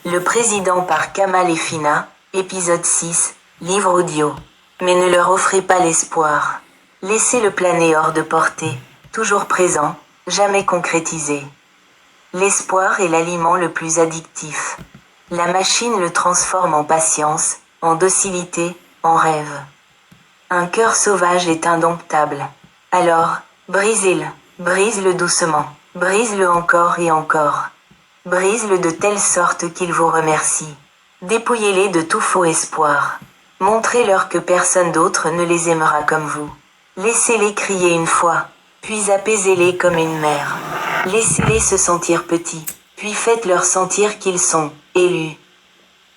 Le président par Kamal et Fina, épisode 6, livre audio. Mais ne leur offrez pas l'espoir. Laissez-le planer hors de portée, toujours présent, jamais concrétisé. L'espoir est l'aliment le plus addictif. La machine le transforme en patience, en docilité, en rêve. Un cœur sauvage est indomptable. Alors, brisez-le, brise-le doucement, brise-le encore et encore. Brise-le de telle sorte qu'il vous remercie. Dépouillez-les de tout faux espoir. Montrez-leur que personne d'autre ne les aimera comme vous. Laissez-les crier une fois, puis apaisez-les comme une mère. Laissez-les se sentir petits, puis faites-leur sentir qu'ils sont élus.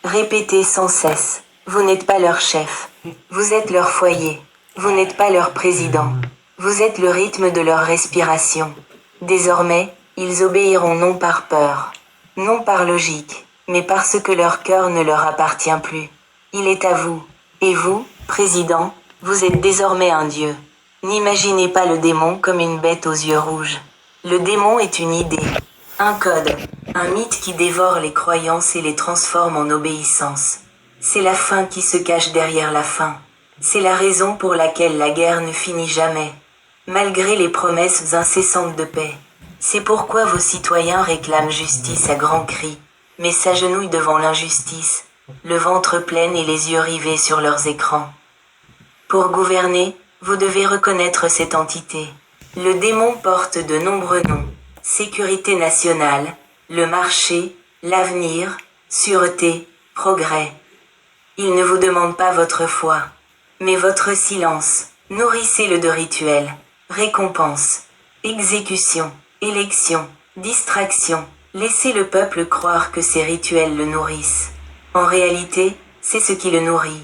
Répétez sans cesse, vous n'êtes pas leur chef, vous êtes leur foyer, vous n'êtes pas leur président, vous êtes le rythme de leur respiration. Désormais, ils obéiront non par peur, non par logique, mais parce que leur cœur ne leur appartient plus. Il est à vous. Et vous, président, vous êtes désormais un dieu. N'imaginez pas le démon comme une bête aux yeux rouges. Le démon est une idée, un code, un mythe qui dévore les croyances et les transforme en obéissance. C'est la fin qui se cache derrière la fin. C'est la raison pour laquelle la guerre ne finit jamais, malgré les promesses incessantes de paix. C'est pourquoi vos citoyens réclament justice à grands cris, mais s'agenouillent devant l'injustice, le ventre plein et les yeux rivés sur leurs écrans. Pour gouverner, vous devez reconnaître cette entité. Le démon porte de nombreux noms. Sécurité nationale, le marché, l'avenir, sûreté, progrès. Il ne vous demande pas votre foi, mais votre silence. Nourrissez-le de rituels, récompenses, exécutions, élections, distractions. Laissez le peuple croire que ces rituels le nourrissent. En réalité, c'est ce qui le nourrit.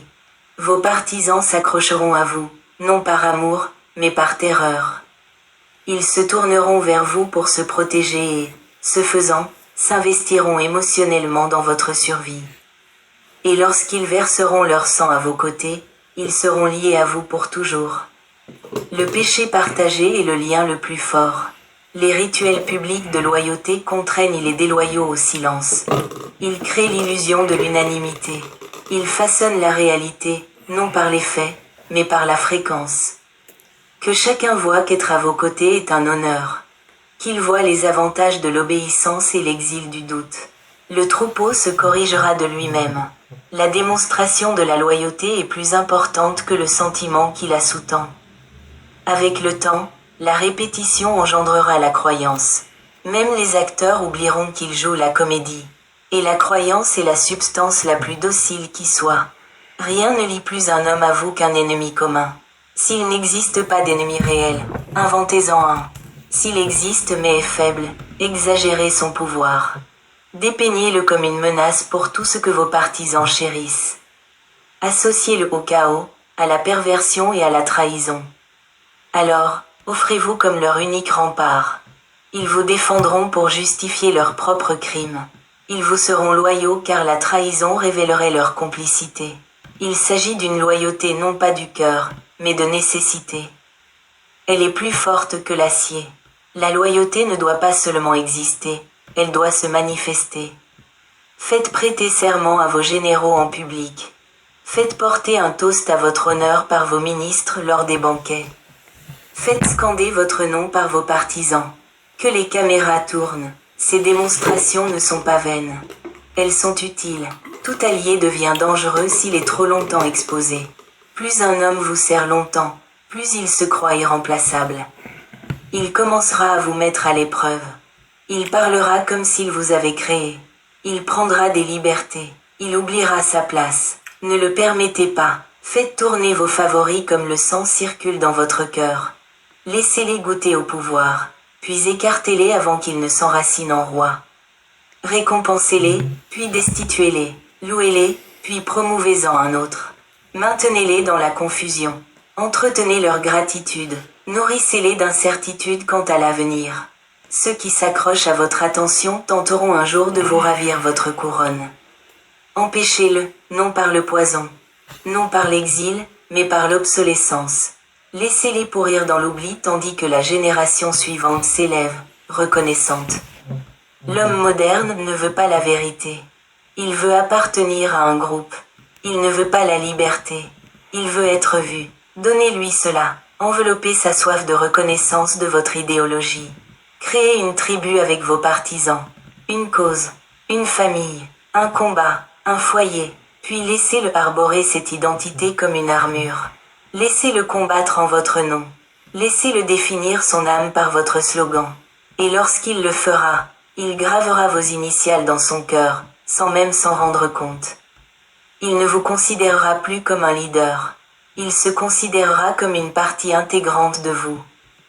Vos partisans s'accrocheront à vous, non par amour, mais par terreur. Ils se tourneront vers vous pour se protéger et, ce faisant, s'investiront émotionnellement dans votre survie. Et lorsqu'ils verseront leur sang à vos côtés, ils seront liés à vous pour toujours. Le péché partagé est le lien le plus fort. Les rituels publics de loyauté contraignent les déloyaux au silence. Ils créent l'illusion de l'unanimité. Ils façonnent la réalité, non par les faits, mais par la fréquence. Que chacun voie qu'être à vos côtés est un honneur. Qu'il voie les avantages de l'obéissance et l'exil du doute. Le troupeau se corrigera de lui-même. La démonstration de la loyauté est plus importante que le sentiment qui la sous-tend. Avec le temps, la répétition engendrera la croyance. Même les acteurs oublieront qu'ils jouent la comédie. Et la croyance est la substance la plus docile qui soit. Rien ne lie plus un homme à vous qu'un ennemi commun. S'il n'existe pas d'ennemi réel, inventez-en un. S'il existe mais est faible, exagérez son pouvoir. Dépeignez-le comme une menace pour tout ce que vos partisans chérissent. Associez-le au chaos, à la perversion et à la trahison. Alors, offrez-vous comme leur unique rempart. Ils vous défendront pour justifier leurs propres crimes. Ils vous seront loyaux car la trahison révélerait leur complicité. Il s'agit d'une loyauté non pas du cœur, mais de nécessité. Elle est plus forte que l'acier. La loyauté ne doit pas seulement exister, elle doit se manifester. Faites prêter serment à vos généraux en public. Faites porter un toast à votre honneur par vos ministres lors des banquets. Faites scander votre nom par vos partisans. Que les caméras tournent. Ces démonstrations ne sont pas vaines. Elles sont utiles. Tout allié devient dangereux s'il est trop longtemps exposé. Plus un homme vous sert longtemps, plus il se croit irremplaçable. Il commencera à vous mettre à l'épreuve. Il parlera comme s'il vous avait créé. Il prendra des libertés. Il oubliera sa place. Ne le permettez pas. Faites tourner vos favoris comme le sang circule dans votre cœur. Laissez-les goûter au pouvoir, puis écartez-les avant qu'ils ne s'enracinent en rois. Récompensez-les, puis destituez-les. Louez-les, puis promouvez-en un autre. Maintenez-les dans la confusion. Entretenez leur gratitude. Nourrissez-les d'incertitude quant à l'avenir. Ceux qui s'accrochent à votre attention tenteront un jour de vous ravir votre couronne. Empêchez-le, non par le poison, non par l'exil, mais par l'obsolescence. Laissez-les pourrir dans l'oubli tandis que la génération suivante s'élève, reconnaissante. L'homme moderne ne veut pas la vérité. Il veut appartenir à un groupe. Il ne veut pas la liberté. Il veut être vu. Donnez-lui cela. Enveloppez sa soif de reconnaissance de votre idéologie. Créez une tribu avec vos partisans. Une cause. Une famille. Un combat. Un foyer. Puis laissez-le arborer cette identité comme une armure. Laissez-le combattre en votre nom. Laissez-le définir son âme par votre slogan. Et lorsqu'il le fera, il gravera vos initiales dans son cœur, sans même s'en rendre compte. Il ne vous considérera plus comme un leader. Il se considérera comme une partie intégrante de vous.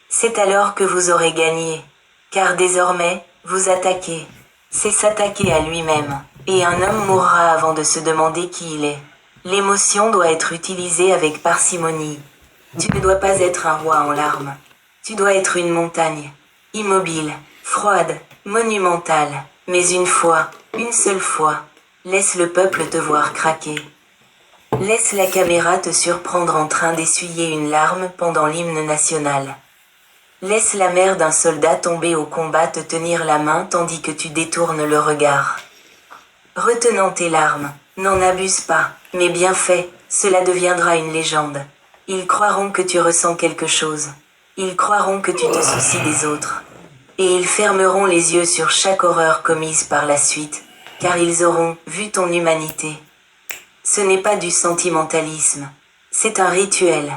C'est alors que vous aurez gagné. Car désormais, vous attaquez. C'est s'attaquer à lui-même. Et un homme mourra avant de se demander qui il est. L'émotion doit être utilisée avec parcimonie. Tu ne dois pas être un roi en larmes. Tu dois être une montagne. Immobile, froide, monumentale. Mais une fois, une seule fois, laisse le peuple te voir craquer. Laisse la caméra te surprendre en train d'essuyer une larme pendant l'hymne national. Laisse la mère d'un soldat tombé au combat te tenir la main tandis que tu détournes le regard. Retenant tes larmes, n'en abuse pas, mais bien fait, cela deviendra une légende. Ils croiront que tu ressens quelque chose. Ils croiront que tu te soucies des autres. Et ils fermeront les yeux sur chaque horreur commise par la suite, car ils auront vu ton humanité. Ce n'est pas du sentimentalisme. C'est un rituel.